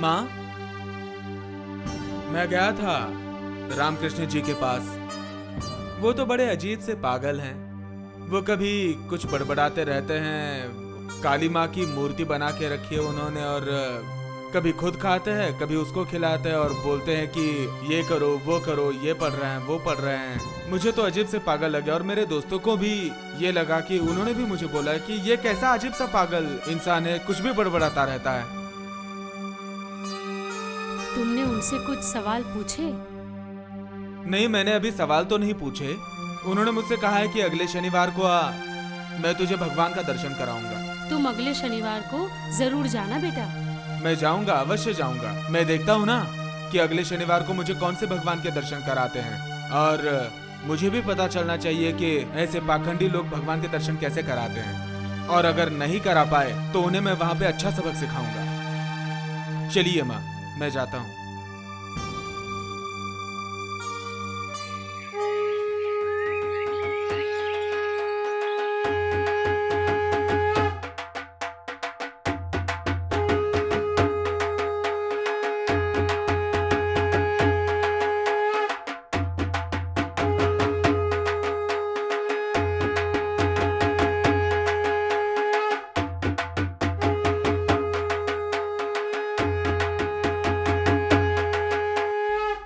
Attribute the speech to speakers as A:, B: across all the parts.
A: माँ, मैं गया था रामकृष्ण जी के पास। वो तो बड़े अजीब से पागल हैं। वो कभी कुछ बड़बड़ाते रहते हैं। काली माँ की मूर्ति बना के रखी है उन्होंने, और कभी खुद खाते हैं, कभी उसको खिलाते हैं और बोलते हैं कि ये करो वो करो, ये पढ़ रहे हैं वो पढ़ रहे हैं। मुझे तो अजीब से पागल लगे, और मेरे दोस्तों को भी ये लगा कि उन्होंने भी मुझे बोला है कि ये कैसा अजीब सा पागल इंसान है, कुछ भी बड़बड़ाता रहता है।
B: तुमने उनसे कुछ सवाल पूछे?
A: नहीं, मैंने अभी सवाल तो नहीं पूछे। उन्होंने मुझसे कहा है कि अगले शनिवार को आ, मैं तुझे भगवान का दर्शन कराऊंगा।
B: तुम अगले शनिवार को जरूर जाना बेटा।
A: मैं जाऊंगा, अवश्य जाऊंगा। मैं देखता हूँ ना कि अगले शनिवार को मुझे कौन से भगवान के दर्शन कराते हैं, और मुझे भी पता चलना चाहिए कि ऐसे पाखंडी लोग भगवान के दर्शन कैसे कराते हैं, और अगर नहीं करा पाए तो उन्हें मैं वहाँ पे अच्छा सबक सिखाऊंगा। चलिए माँ, मैं जाता हूँ।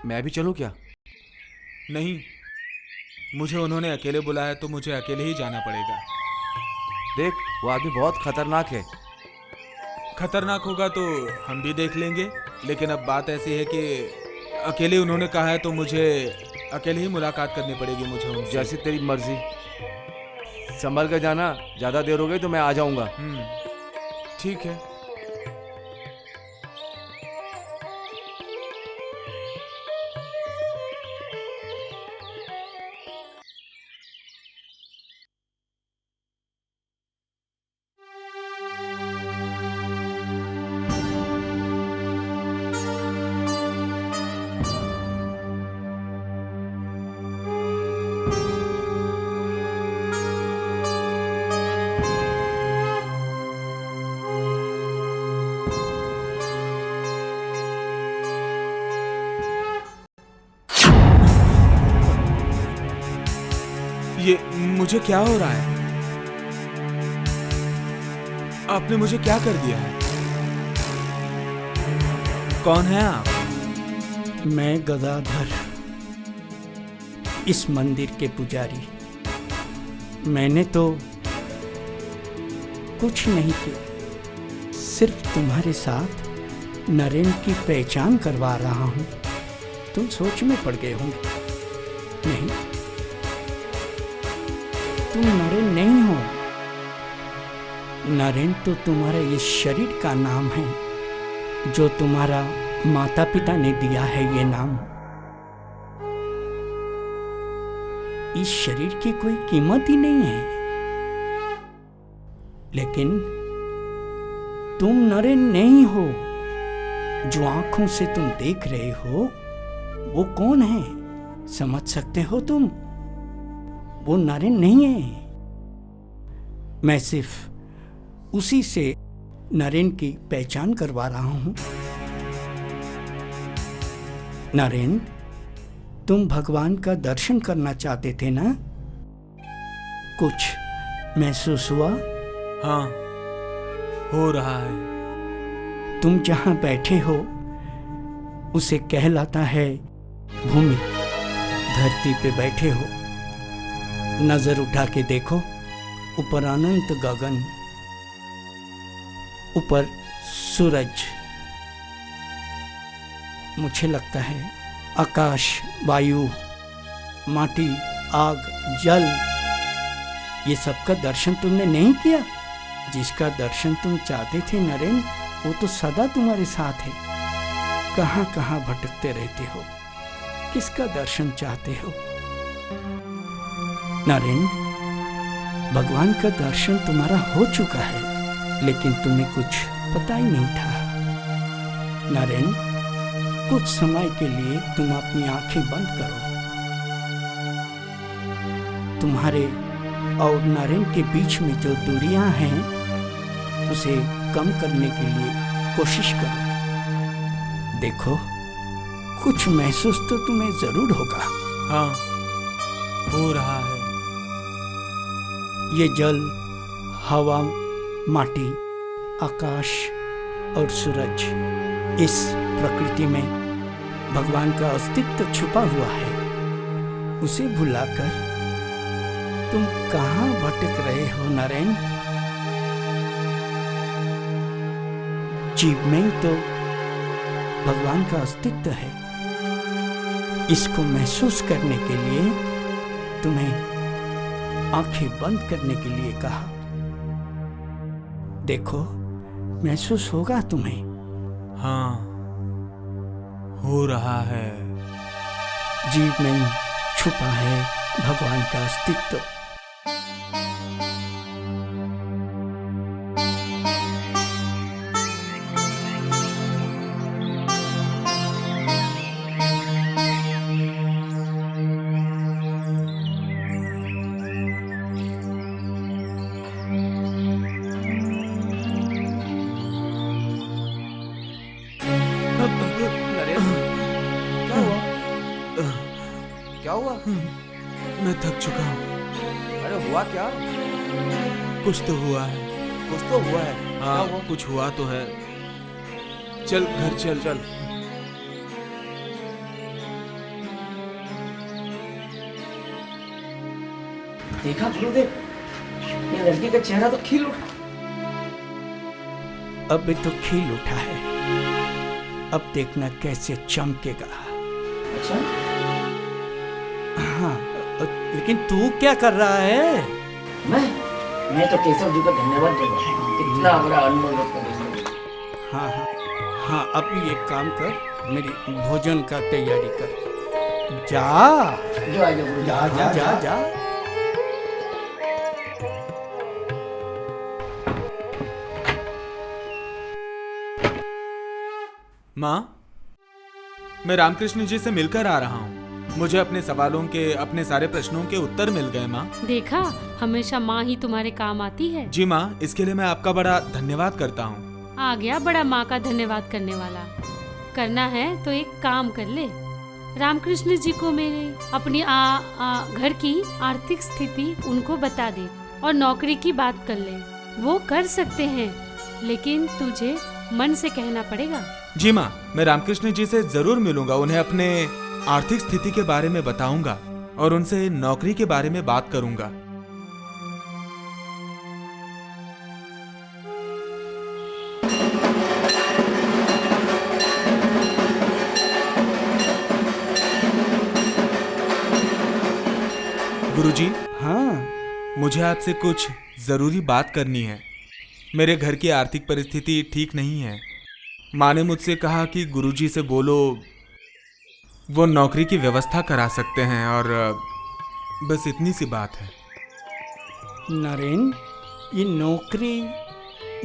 C: मैं भी चलूं क्या?
A: नहीं, मुझे उन्होंने अकेले बुलाया है तो मुझे अकेले ही जाना पड़ेगा।
C: देख, वो आदमी बहुत खतरनाक है।
A: खतरनाक होगा तो हम भी देख लेंगे, लेकिन अब बात ऐसी है कि अकेले उन्होंने कहा है तो मुझे अकेले ही मुलाकात करनी पड़ेगी मुझे उनसे।
C: जैसी तेरी मर्जी, संभल कर जाना। ज्यादा देर हो गई तो मैं आ जाऊंगा।
A: ठीक है। ये मुझे क्या हो रहा है? आपने मुझे क्या कर दिया है? कौन है आप?
D: मैं गदाधर, इस मंदिर के पुजारी। मैंने तो कुछ नहीं किया, सिर्फ तुम्हारे साथ नरेन की पहचान करवा रहा हूं। तुम सोच में पड़ गए होंगे। नहीं, तुम नरेन नहीं हो। नरेन तो तुम्हारे इस शरीर का नाम है, जो तुम्हारा माता पिता ने दिया है ये नाम। इस शरीर की कोई कीमत ही नहीं है। लेकिन तुम नरेन नहीं हो। जो आंखों से तुम देख रहे हो वो कौन है, समझ सकते हो तुम? वो नरेन नहीं है। मैं सिर्फ उसी से नरेन की पहचान करवा रहा हूं। नरेन, तुम भगवान का दर्शन करना चाहते थे ना? कुछ महसूस हुआ?
A: हाँ, हो रहा है।
D: तुम जहां बैठे हो उसे कहलाता है भूमि। धरती पे बैठे हो, नजर उठा के देखो, ऊपर अनंत गगन, ऊपर सूरज। मुझे लगता है आकाश, वायु, माटी, आग, जल, ये सबका दर्शन तुमने नहीं किया। जिसका दर्शन तुम चाहते थे नरेन, वो तो सदा तुम्हारे साथ है। कहां कहां भटकते रहते हो, किसका दर्शन चाहते हो? नरेन, भगवान का दर्शन तुम्हारा हो चुका है, लेकिन तुम्हें कुछ पता ही नहीं था। नरेन, कुछ समय के लिए तुम अपनी आंखें बंद करो। तुम्हारे और नरेन के बीच में जो दूरियां हैं, उसे कम करने के लिए कोशिश करो। देखो, कुछ महसूस तो तुम्हें जरूर होगा।
A: हाँ, हो रहा है।
D: ये जल, हवा, माटी, आकाश और सूरज, इस प्रकृति में भगवान का अस्तित्व छुपा हुआ है। उसे भुलाकर तुम कहाँ भटक रहे हो नरेन? जीव में ही तो भगवान का अस्तित्व है। इसको महसूस करने के लिए तुम्हें आंखें बंद करने के लिए कहा। देखो, महसूस होगा तुम्हें।
A: हाँ, हो रहा है।
D: जीव में ही छुपा है भगवान का अस्तित्व।
C: क्या हुआ?
A: मैं थक चुका हूँ।
C: अरे हुआ क्या?
A: कुछ तो हुआ है।
C: कुछ तो हुआ है।
A: हाँ,
C: क्या हुआ?
A: कुछ हुआ तो है। चल घर चल।
C: चल।
E: देखा गुरुदेव, ये लड़की का चेहरा तो खिल उठा।
D: अब तो खिल उठा है, अब देखना कैसे चमकेगा।
E: अच्छा,
D: हाँ, लेकिन तू क्या कर रहा है?
E: मैं तो केशव जी का धन्यवाद कर रहा हूँ, इतना बड़ा अनमोल रत्न देने के लिए।
D: हाँ हाँ हाँ, अब ये काम कर, मेरी भोजन का तैयारी कर। जा
E: जो आएगा गुरु,
D: जा जा जा जा।
A: माँ, मैं रामकृष्ण जी से मिलकर आ रहा हूँ। मुझे अपने सवालों के, अपने सारे प्रश्नों के उत्तर मिल गए माँ।
B: देखा, हमेशा माँ ही तुम्हारे काम आती है।
A: जी माँ, इसके लिए मैं आपका बड़ा धन्यवाद करता हूँ।
B: आ गया बड़ा माँ का धन्यवाद करने वाला। करना है तो एक काम कर ले, रामकृष्ण जी को मेरे अपनी घर की आर्थिक स्थिति उनको बता दे और नौकरी की बात कर ले। वो कर सकते हैं, लेकिन तुझे मन से कहना पड़ेगा।
A: जी माँ, मैं रामकृष्ण जी से जरूर मिलूंगा, उन्हें अपने आर्थिक स्थिति के बारे में बताऊंगा और उनसे नौकरी के बारे में बात करूंगा। गुरुजी,
D: हाँ,
A: मुझे आपसे कुछ जरूरी बात करनी है। मेरे घर की आर्थिक परिस्थिति ठीक नहीं है। माँ ने मुझसे कहा कि गुरुजी से बोलो, वो नौकरी की व्यवस्था करा सकते हैं, और बस इतनी सी बात है।
D: नरेन, ये नौकरी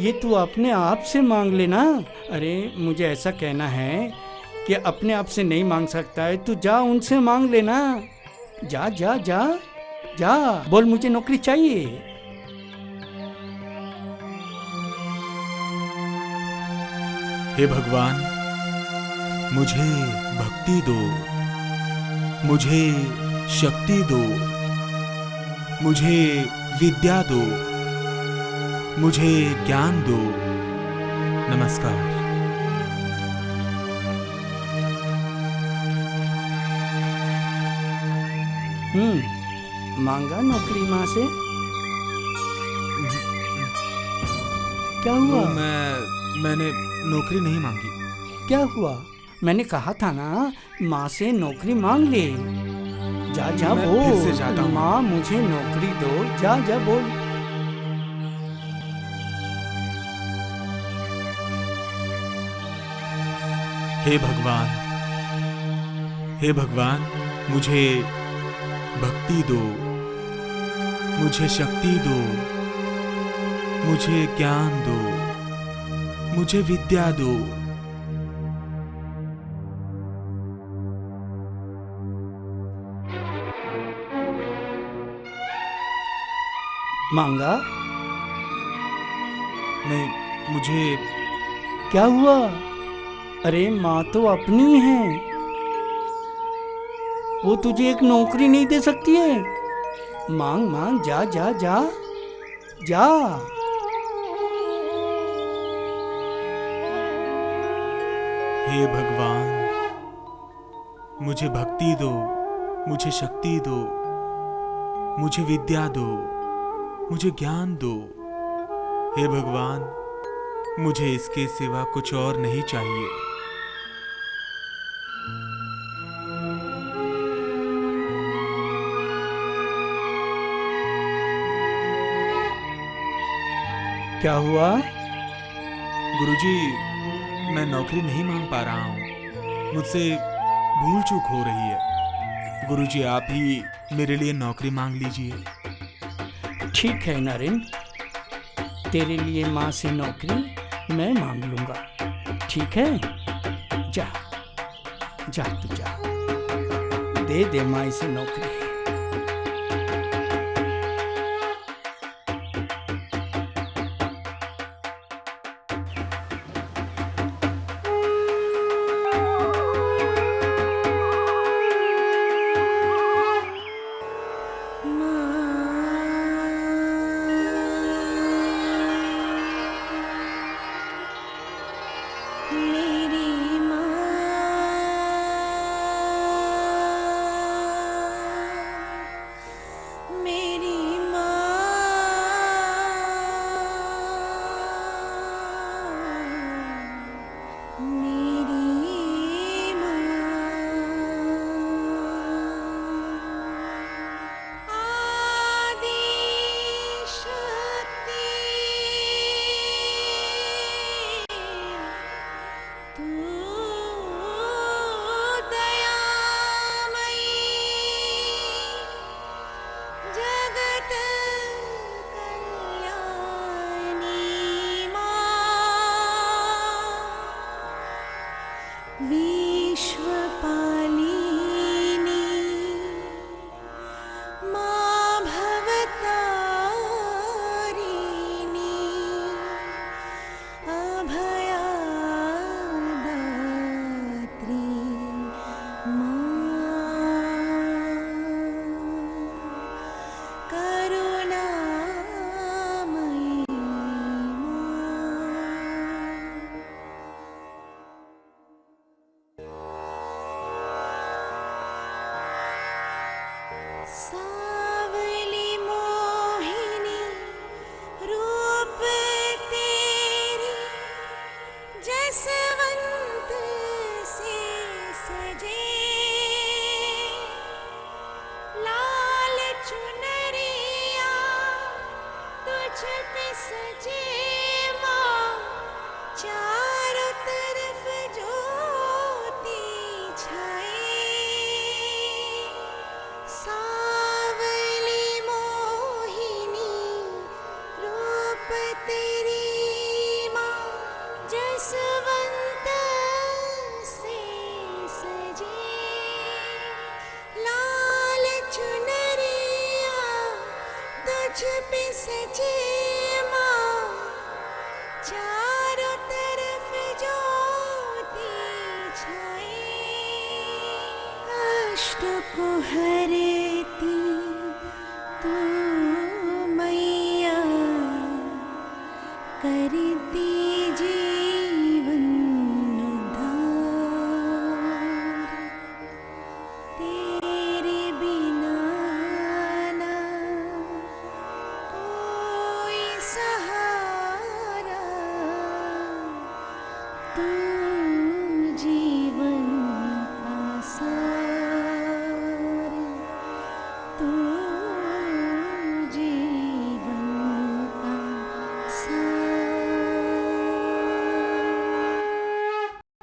D: ये तू अपने आप से मांग लेना। अरे मुझे ऐसा कहना है कि अपने आप से नहीं मांग सकता है, तू जा उनसे मांग लेना। जा जा जा जा, बोल मुझे नौकरी चाहिए।
A: हे भगवान, मुझे भक्ति दो, मुझे शक्ति दो, मुझे विद्या दो, मुझे ज्ञान दो। नमस्कार।
D: मांगा नौकरी माँ से? क्या हुआ?
A: मैंने नौकरी नहीं मांगी।
D: क्या हुआ? मैंने कहा था ना, माँ से नौकरी मांग ले। जा जा
A: मैं
D: बोल,
A: फिर से जाता हूँ।
D: माँ मुझे नौकरी दो। जा जा बोल।
A: हे भगवान, हे भगवान, मुझे भक्ति दो, मुझे शक्ति दो, मुझे ज्ञान दो, मुझे विद्या दो।
D: मांगा?
A: नहीं, मुझे
D: क्या हुआ? अरे माँ तो अपनी है, वो तुझे एक नौकरी नहीं दे सकती है। मांग मांग, जा जा जा जा।
A: हे भगवान, मुझे भक्ति दो, मुझे शक्ति दो, मुझे विद्या दो, मुझे ज्ञान दो। हे भगवान, मुझे इसके सिवा कुछ और नहीं चाहिए।
D: क्या हुआ?
A: गुरुजी, मैं नौकरी नहीं मांग पा रहा हूँ, मुझसे भूल चूक हो रही है। गुरुजी, आप ही मेरे लिए नौकरी मांग लीजिए।
D: ठीक है नरेन, तेरे लिए माँ से नौकरी मैं मांग लूंगा। ठीक है, जा जा तू जा, दे दे माँ से नौकरी।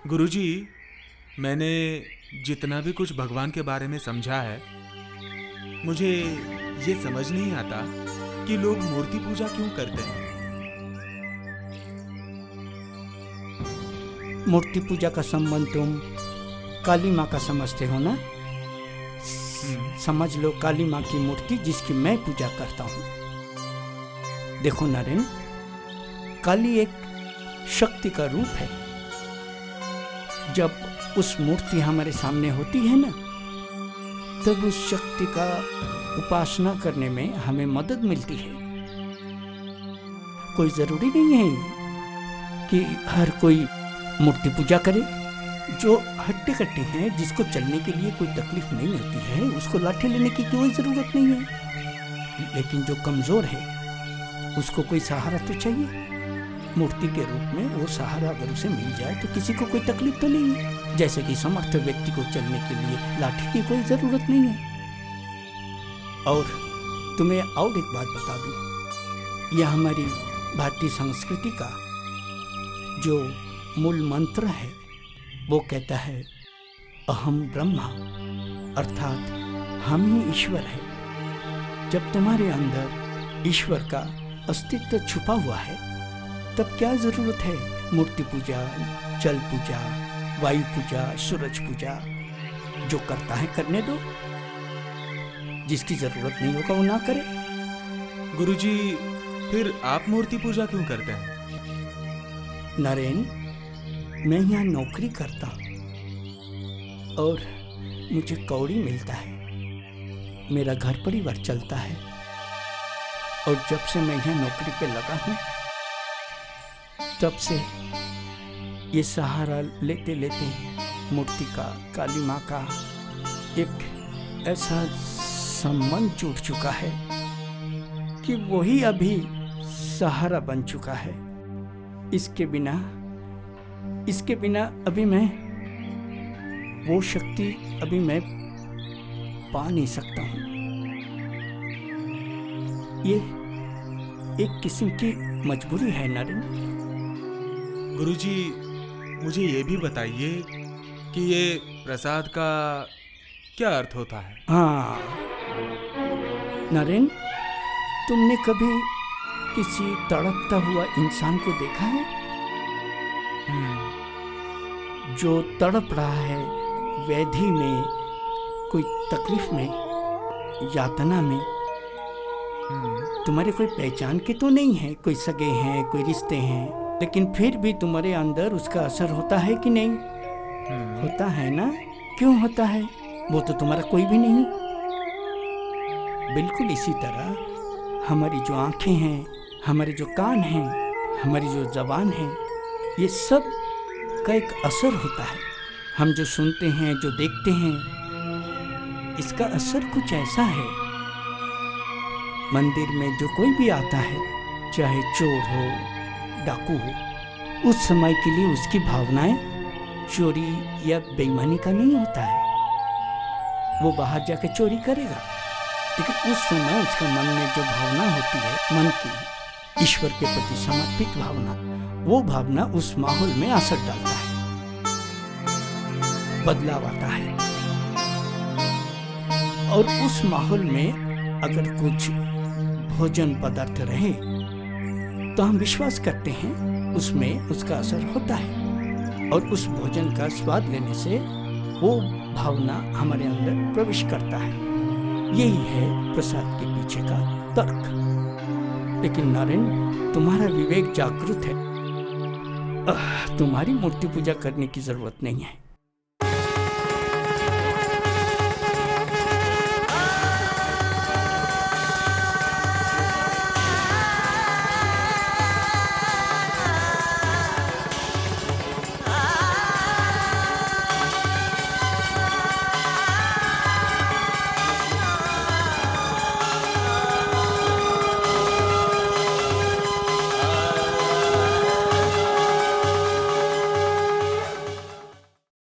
A: गुरुजी, मैंने जितना भी कुछ भगवान के बारे में समझा है, मुझे ये समझ नहीं आता कि लोग मूर्ति पूजा क्यों करते हैं।
D: मूर्ति पूजा का संबंध तुम काली माँ का समझते हो ना? समझ लो, काली माँ की मूर्ति जिसकी मैं पूजा करता हूँ। देखो नरेन, काली एक शक्ति का रूप है। जब उस मूर्ति हमारे सामने होती है ना, तब उस शक्ति का उपासना करने में हमें मदद मिलती है। कोई जरूरी नहीं है कि हर कोई मूर्ति पूजा करे। जो हट्टे कट्टे हैं, जिसको चलने के लिए कोई तकलीफ नहीं होती है, उसको लाठी लेने की कोई जरूरत नहीं है। लेकिन जो कमजोर है, उसको कोई सहारा तो चाहिए। मूर्ति के रूप में वो सहारा अगर उसे मिल जाए तो किसी को कोई तकलीफ तो नहीं है। जैसे कि समर्थ व्यक्ति को चलने के लिए लाठी की कोई जरूरत नहीं है। और तुम्हें और एक बात बता दूं, यह हमारी भारतीय संस्कृति का जो मूल मंत्र है, वो कहता है अहम ब्रह्मा, अर्थात हम ही ईश्वर है। जब तुम्हारे अंदर ईश्वर का अस्तित्व छुपा हुआ है, तब क्या जरूरत है मूर्ति पूजा, जल पूजा, वायु पूजा, सूरज पूजा। जो करता है करने दो, जिसकी जरूरत नहीं होगा वो ना करे।
A: गुरुजी, फिर आप मूर्ति पूजा क्यों करते हैं?
D: नरेन, मैं यहाँ नौकरी करता हूँ और मुझे कौड़ी मिलता है। मेरा घर परिवार चलता है। और जब से मैं यहाँ नौकरी पे लगा हूँ, तब से ये सहारा लेते लेते मूर्ति का, काली माँ का एक ऐसा संबंध जुड़ चुका है कि वही अभी सहारा बन चुका है। इसके बिना अभी मैं वो शक्ति अभी मैं पा नहीं सकता हूँ। ये एक किस्म की मजबूरी है नरेन।
A: गुरुजी, मुझे ये भी बताइए कि ये प्रसाद का क्या अर्थ होता है?
D: हाँ नरेन, तुमने कभी किसी तड़पता हुआ इंसान को देखा है? जो तड़प रहा है व्याधि में, कोई तकलीफ में, यातना में। तुम्हारे कोई पहचान के तो नहीं है, कोई सगे हैं, कोई रिश्ते हैं, लेकिन फिर भी तुम्हारे अंदर उसका असर होता है कि नहीं? होता है ना? क्यों होता है? वो तो तुम्हारा कोई भी नहीं। बिल्कुल इसी तरह हमारी जो आंखें हैं, हमारे जो कान हैं, हमारी जो जबान है, ये सब का एक असर होता है। हम जो सुनते हैं, जो देखते हैं, इसका असर कुछ ऐसा है। मंदिर में जो कोई भी आता है, चाहे चोर हो, डाकू हो, उस समय के लिए उसकी भावनाएं चोरी या बेईमानी का नहीं होता है। वो बाहर जाके चोरी करेगा, लेकिन उस समय उसके मन में जो भावना होती है, मन की ईश्वर के प्रति समर्पित भावना, वो भावना उस माहौल में असर डालता है, बदलाव आता है। और उस माहौल में अगर कुछ भोजन पदार्थ रहे तो हम विश्वास करते हैं उसमें उसका असर होता है, और उस भोजन का स्वाद लेने से वो भावना हमारे अंदर प्रवेश करता है। यही है प्रसाद के पीछे का तर्क। लेकिन नारायण, तुम्हारा विवेक जागृत है। तुम्हारी मूर्ति पूजा करने की जरूरत नहीं है।